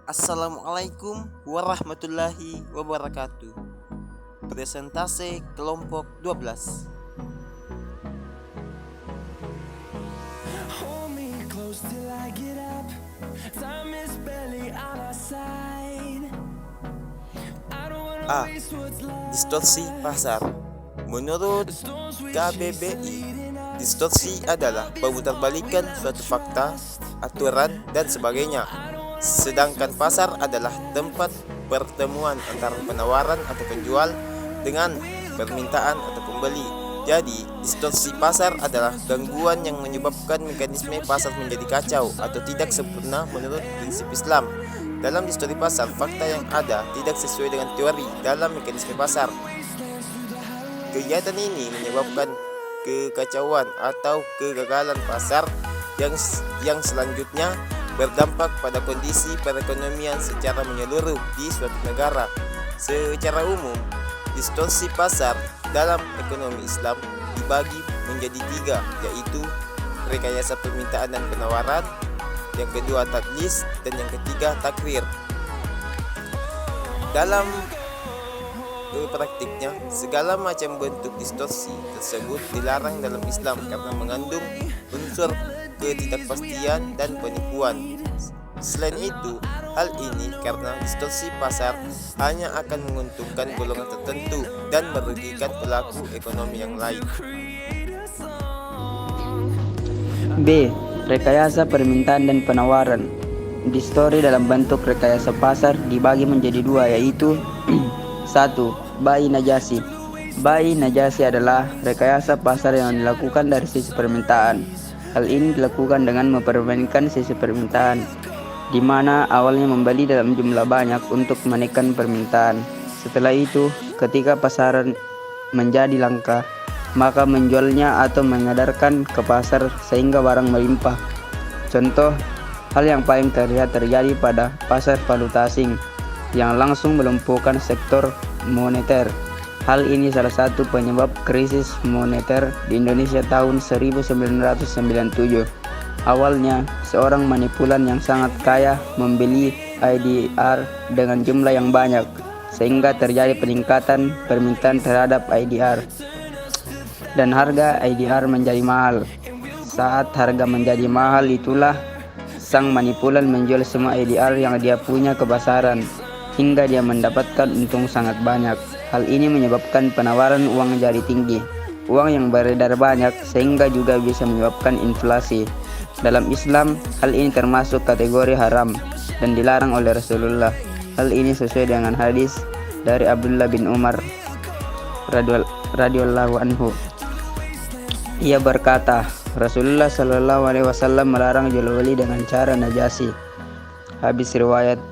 Assalamualaikum warahmatullahi wabarakatuh. Presentase kelompok 12. Hold me close till I get up. Time is barely on our side. I don't wanna A. waste what's left. Distorsi pasar. Menurut The storms we chase are KBBI, leading us. distorsi adalah pemutarbalikan suatu fakta, aturan, dan sebagainya. Sedangkan pasar adalah tempat pertemuan antara penawaran atau penjual dengan permintaan atau pembeli. Jadi, distorsi pasar adalah gangguan yang menyebabkan mekanisme pasar menjadi kacau atau tidak sempurna menurut prinsip Islam. Dalam distorsi pasar, fakta yang ada tidak sesuai dengan teori dalam mekanisme pasar. Kegiatan ini menyebabkan kekacauan atau kegagalan pasar yang selanjutnya berdampak pada kondisi perekonomian secara menyeluruh di suatu negara. Secara umum, distorsi pasar dalam ekonomi Islam dibagi menjadi tiga, yaitu rekayasa permintaan dan penawaran, yang kedua tadlis, dan yang ketiga takwir. Dalam praktiknya, segala macam bentuk distorsi tersebut dilarang dalam Islam karena mengandung unsur ketidakpastian dan penipuan. Selain itu, hal ini karena distorsi pasar hanya akan menguntungkan golongan tertentu dan merugikan pelaku ekonomi yang lain. B. Rekayasa permintaan dan penawaran. Distorsi dalam bentuk rekayasa pasar dibagi menjadi dua, yaitu 1. Bai najasi. Bai najasi adalah rekayasa pasar yang dilakukan dari sisi permintaan. Hal ini dilakukan dengan mempermainkan sisi permintaan, di mana awalnya membeli dalam jumlah banyak untuk menekan permintaan. Setelah itu, ketika pasaran menjadi langka, maka menjualnya atau mengedarkan ke pasar sehingga barang melimpah. Contoh, hal yang paling terlihat terjadi pada pasar valuta asing yang langsung melumpuhkan sektor moneter. Hal ini salah satu penyebab krisis moneter di Indonesia tahun 1997. Awalnya, seorang manipulan yang sangat kaya membeli IDR dengan jumlah yang banyak, sehingga terjadi peningkatan permintaan terhadap IDR dan harga IDR menjadi mahal. Saat harga menjadi mahal, itulah sang manipulan menjual semua IDR yang dia punya ke pasaran hingga dia mendapatkan untung sangat banyak. Hal ini menyebabkan penawaran uang jadi tinggi, uang yang beredar banyak, sehingga juga bisa menyebabkan inflasi. Dalam Islam, hal ini termasuk kategori haram dan dilarang oleh Rasulullah. Hal ini sesuai dengan hadis dari Abdullah bin Umar radhiyallahu anhu. Ia berkata, Rasulullah Shallallahu Alaihi Wasallam melarang jual beli dengan cara najasi. Habis riwayat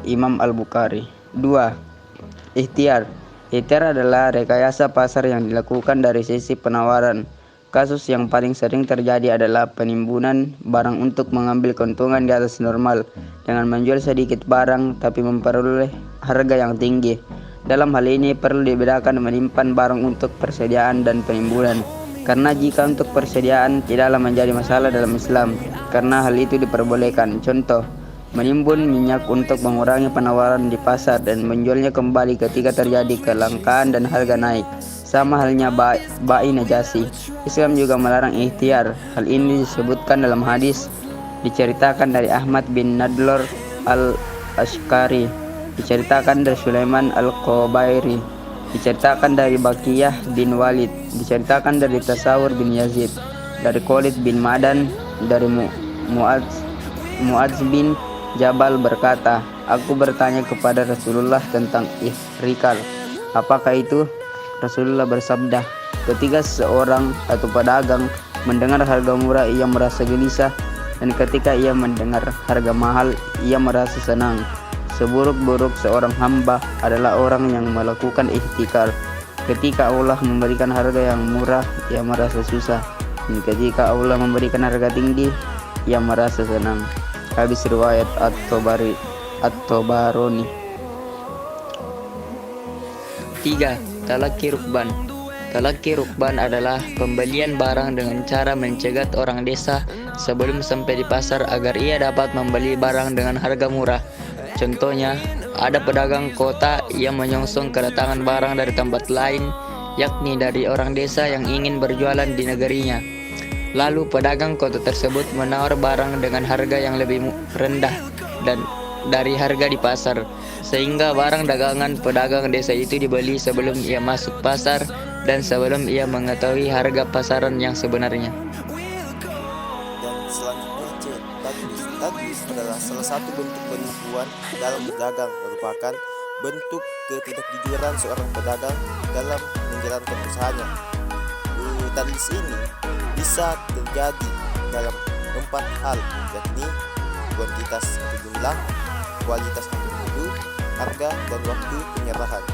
Imam Al-Bukhari. 2. Ikhtiar. Ikhtiar adalah rekayasa pasar yang dilakukan dari sisi penawaran. Kasus yang paling sering terjadi adalah penimbunan barang untuk mengambil keuntungan di atas normal dengan menjual sedikit barang tapi memperoleh harga yang tinggi. Dalam hal ini perlu dibedakan menyimpan barang untuk persediaan dan penimbunan. Karena jika untuk persediaan tidaklah menjadi masalah dalam Islam, karena hal itu diperbolehkan. Contoh, menimbun minyak untuk mengurangi penawaran di pasar dan menjualnya kembali ketika terjadi kelangkaan dan harga naik. Sama halnya bai najasi. Islam juga melarang ikhtiar. Hal ini disebutkan dalam hadis diceritakan dari Ahmad bin Nadlor al-Ashkari, diceritakan dari Sulaiman al-Qubairi, diceritakan dari Bakiyah bin Walid, diceritakan dari Tasawur bin Yazid, dari Khalid bin Madan, dari Muadz bin Jabal berkata, aku bertanya kepada Rasulullah tentang ihrikal. Apakah itu? Rasulullah bersabda, ketika seorang atau pedagang mendengar harga murah, ia merasa gelisah, dan ketika ia mendengar harga mahal, ia merasa senang. Seburuk-buruk seorang hamba adalah orang yang melakukan ihtikar. Ketika Allah memberikan harga yang murah, ia merasa susah, dan ketika Allah memberikan harga tinggi, ia merasa senang. Habis riwayat At-Tabarani. 3. Talaki rukban. Talaki rukban adalah pembelian barang dengan cara mencegat orang desa sebelum sampai di pasar agar ia dapat membeli barang dengan harga murah. Contohnya, ada pedagang kota yang menyongsong kedatangan barang dari tempat lain, yakni dari orang desa yang ingin berjualan di negerinya. Lalu pedagang kota tersebut menawar barang dengan harga yang lebih rendah dan dari harga di pasar, sehingga barang dagangan pedagang desa itu dibeli sebelum ia masuk pasar dan sebelum ia mengetahui harga pasaran yang sebenarnya. Dan selanjutnya C. Tadlis. Tadlis adalah salah satu bentuk penipuan dalam berdagang, merupakan bentuk ketidakjujuran seorang pedagang dalam menjalankan usahanya. Tadlis ini bisa terjadi dalam 4 hal, yakni kuantitas atau jumlah, kualitas atau mutu, harga, dan waktu penyerahan.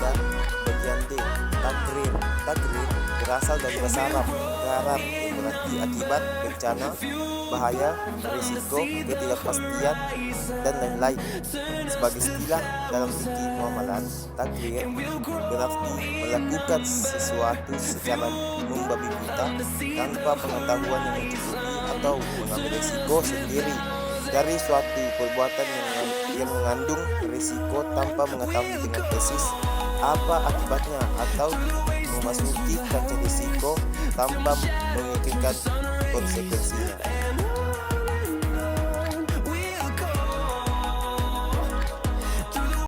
Dan bagian D, takrir. Takrir berasal dari bahasa Arab gharar, yang berarti akibat, bencana, bahaya, risiko, ketidakpastian, dan lain-lain. Sebagai istilah dalam fikih muamalat, takrir berarti melakukan sesuatu secara membabi buta tanpa pengetahuan yang mencukupi atau mengambil risiko sendiri dari suatu perbuatan yang mengandung risiko tanpa mengetahui dengan persis apa akibatnya, atau memasuki kancah risiko tanpa memikirkan konsekuensinya.